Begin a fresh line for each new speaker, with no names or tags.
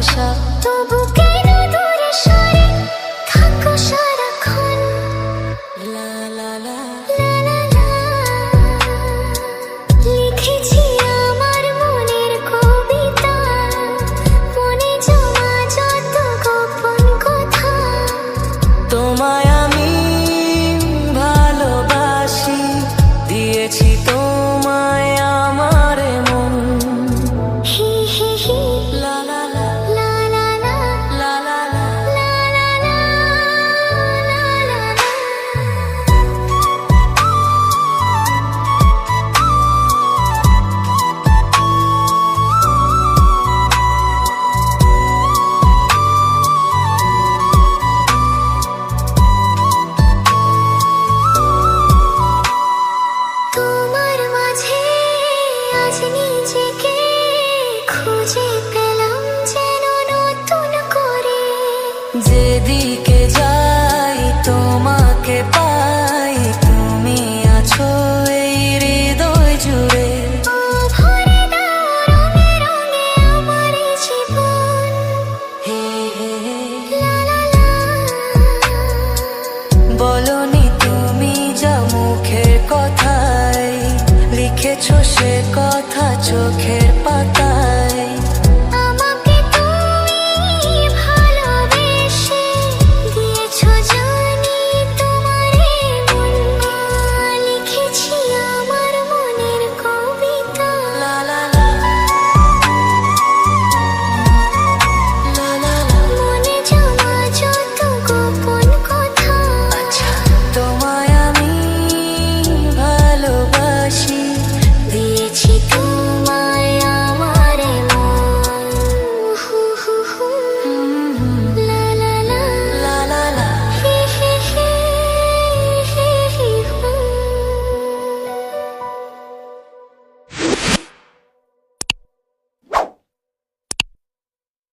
ভাষা। তবু কেন দূরে সরে থাকো সারাক্ষণ? লা লা লা লা লা লা। লিখেছি আমার মনের কবিতা, মনে জমা যত গোপন কথা। তোমায় আমি ভালোবাসি, দিয়েছি তোমায় আমার মন। হি হি হি লা লা লা লা লা লা লা লা লা লা লা লা লা লা। তোমার মাঝে আজ নিজেকে খুঁজে পেলাম যেন নতুন করে। যেদিকে যাই তোমাকে পাই, তুমি আছো এই হৃদয় জুড়ে। ও ভরে দাও রঙে রঙে আমার জীবন। হে হে লা লা লা। বলনি তুমি যা মুখের কথায়, লিখেছো সে কথা চোখের